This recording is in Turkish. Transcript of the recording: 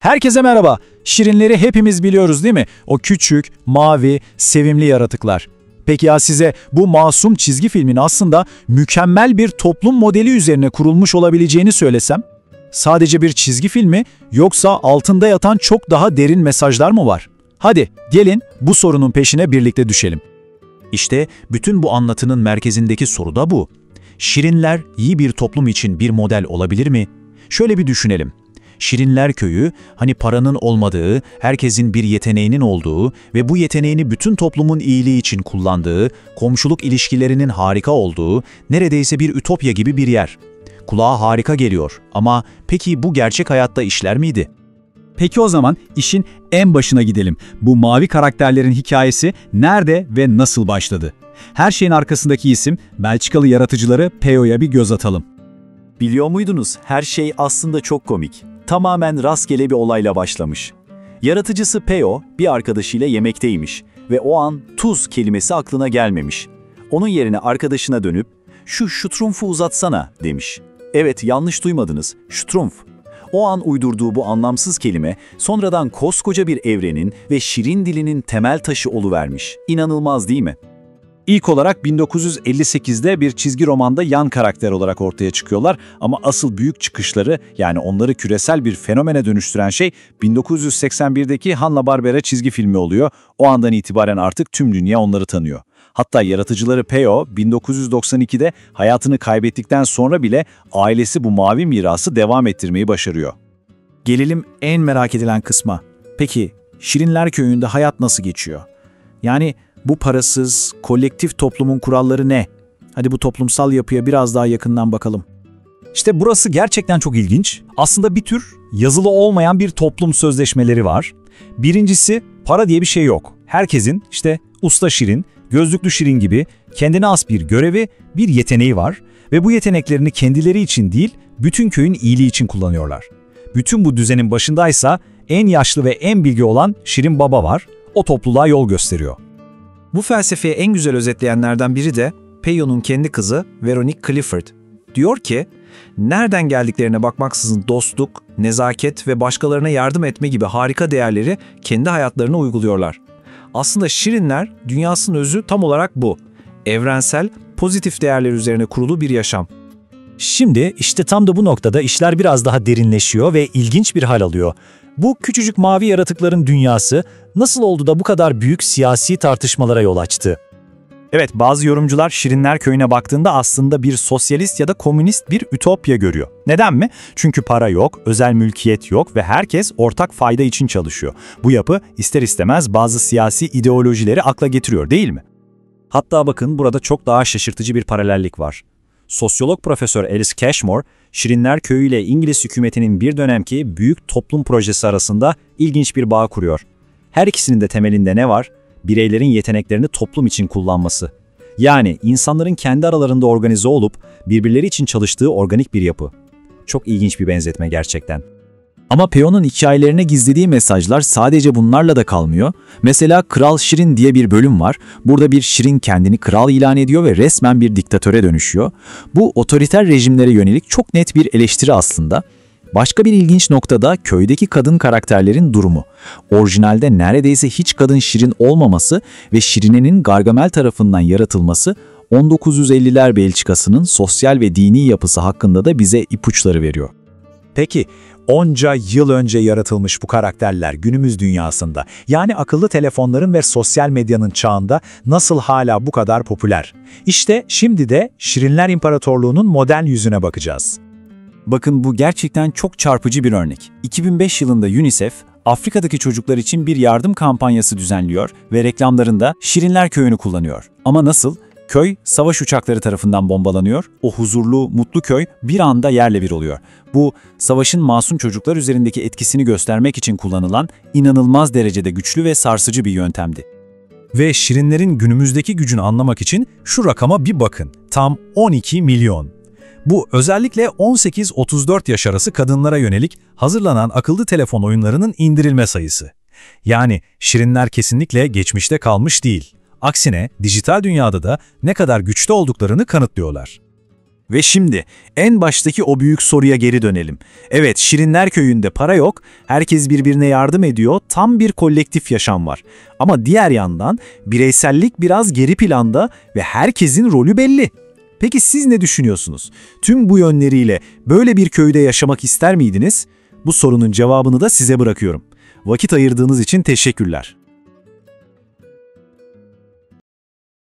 Herkese merhaba. Şirinleri hepimiz biliyoruz değil mi? O küçük, mavi, sevimli yaratıklar. Peki ya size bu masum çizgi filmin aslında mükemmel bir toplum modeli üzerine kurulmuş olabileceğini söylesem? Sadece bir çizgi film mi yoksa altında yatan çok daha derin mesajlar mı var? Hadi gelin bu sorunun peşine birlikte düşelim. İşte bütün bu anlatının merkezindeki soru da bu. Şirinler iyi bir toplum için bir model olabilir mi? Şöyle bir düşünelim. Şirinler Köyü, hani paranın olmadığı, herkesin bir yeteneğinin olduğu ve bu yeteneğini bütün toplumun iyiliği için kullandığı, komşuluk ilişkilerinin harika olduğu, neredeyse bir ütopya gibi bir yer. Kulağa harika geliyor ama peki bu gerçek hayatta işler miydi? Peki o zaman işin en başına gidelim. Bu mavi karakterlerin hikayesi nerede ve nasıl başladı? Her şeyin arkasındaki isim Belçikalı yaratıcıları Peyo'ya bir göz atalım. Biliyor muydunuz? Her şey aslında çok komik. Tamamen rastgele bir olayla başlamış. Yaratıcısı Peyo bir arkadaşıyla yemekteymiş ve o an tuz kelimesi aklına gelmemiş. Onun yerine arkadaşına dönüp şu şutrumfu uzatsana demiş. Evet, yanlış duymadınız, şutrumf. O an uydurduğu bu anlamsız kelime sonradan koskoca bir evrenin ve şirin dilinin temel taşı oluvermiş. İnanılmaz değil mi? İlk olarak 1958'de bir çizgi romanda yan karakter olarak ortaya çıkıyorlar ama asıl büyük çıkışları, yani onları küresel bir fenomene dönüştüren şey 1981'deki Hanna-Barbera çizgi filmi oluyor. O andan itibaren artık tüm dünya onları tanıyor. Hatta yaratıcıları Peyo 1992'de hayatını kaybettikten sonra bile ailesi bu mavi mirası devam ettirmeyi başarıyor. Gelelim en merak edilen kısma. Peki Şirinler Köyü'nde hayat nasıl geçiyor? Yani bu parasız, kolektif toplumun kuralları ne? Hadi bu toplumsal yapıya biraz daha yakından bakalım. İşte burası gerçekten çok ilginç. Aslında bir tür yazılı olmayan bir toplum sözleşmeleri var. Birincisi, para diye bir şey yok. Herkesin işte usta şirin, gözlüklü şirin gibi kendine has bir görevi, bir yeteneği var ve bu yeteneklerini kendileri için değil, bütün köyün iyiliği için kullanıyorlar. Bütün bu düzenin başındaysa en yaşlı ve en bilgi olan Şirin Baba var. O topluluğa yol gösteriyor. Bu felsefeyi en güzel özetleyenlerden biri de Peyo'nun kendi kızı Veronique Clifford. Diyor ki, nereden geldiklerine bakmaksızın dostluk, nezaket ve başkalarına yardım etme gibi harika değerleri kendi hayatlarına uyguluyorlar. Aslında Şirinler dünyasının özü tam olarak bu. Evrensel, pozitif değerler üzerine kurulu bir yaşam. Şimdi işte tam da bu noktada işler biraz daha derinleşiyor ve ilginç bir hal alıyor. Bu küçücük mavi yaratıkların dünyası nasıl oldu da bu kadar büyük siyasi tartışmalara yol açtı? Evet, bazı yorumcular Şirinler Köyü'ne baktığında aslında bir sosyalist ya da komünist bir ütopya görüyor. Neden mi? Çünkü para yok, özel mülkiyet yok ve herkes ortak fayda için çalışıyor. Bu yapı ister istemez bazı siyasi ideolojileri akla getiriyor, değil mi? Hatta bakın, burada çok daha şaşırtıcı bir paralellik var. Sosyolog Profesör Alice Cashmore, Şirinler Köyü ile İngiliz hükümetinin bir dönemki büyük toplum projesi arasında ilginç bir bağ kuruyor. Her ikisinin de temelinde ne var? Bireylerin yeteneklerini toplum için kullanması. Yani insanların kendi aralarında organize olup birbirleri için çalıştığı organik bir yapı. Çok ilginç bir benzetme gerçekten. Ama Peyo'nun hikayelerine gizlediği mesajlar sadece bunlarla da kalmıyor. Mesela Kral Şirin diye bir bölüm var. Burada bir Şirin kendini kral ilan ediyor ve resmen bir diktatöre dönüşüyor. Bu otoriter rejimlere yönelik çok net bir eleştiri aslında. Başka bir ilginç nokta da köydeki kadın karakterlerin durumu. Orijinalde neredeyse hiç kadın Şirin olmaması ve Şirine'nin Gargamel tarafından yaratılması 1950'ler Belçika'sının sosyal ve dini yapısı hakkında da bize ipuçları veriyor. Peki, onca yıl önce yaratılmış bu karakterler günümüz dünyasında, yani akıllı telefonların ve sosyal medyanın çağında nasıl hala bu kadar popüler? İşte şimdi de Şirinler İmparatorluğu'nun modern yüzüne bakacağız. Bakın, bu gerçekten çok çarpıcı bir örnek. 2005 yılında UNICEF, Afrika'daki çocuklar için bir yardım kampanyası düzenliyor ve reklamlarında Şirinler Köyü'nü kullanıyor. Ama nasıl? Köy, savaş uçakları tarafından bombalanıyor, o huzurlu, mutlu köy bir anda yerle bir oluyor. Bu, savaşın masum çocuklar üzerindeki etkisini göstermek için kullanılan inanılmaz derecede güçlü ve sarsıcı bir yöntemdi. Ve Şirinlerin günümüzdeki gücünü anlamak için şu rakama bir bakın. Tam 12 milyon. Bu özellikle 18-34 yaş arası kadınlara yönelik hazırlanan akıllı telefon oyunlarının indirilme sayısı. Yani Şirinler kesinlikle geçmişte kalmış değil. Aksine dijital dünyada da ne kadar güçlü olduklarını kanıtlıyorlar. Ve şimdi en baştaki o büyük soruya geri dönelim. Evet, Şirinler Köyü'nde para yok, herkes birbirine yardım ediyor, tam bir kolektif yaşam var. Ama diğer yandan bireysellik biraz geri planda ve herkesin rolü belli. Peki siz ne düşünüyorsunuz? Tüm bu yönleriyle böyle bir köyde yaşamak ister miydiniz? Bu sorunun cevabını da size bırakıyorum. Vakit ayırdığınız için teşekkürler.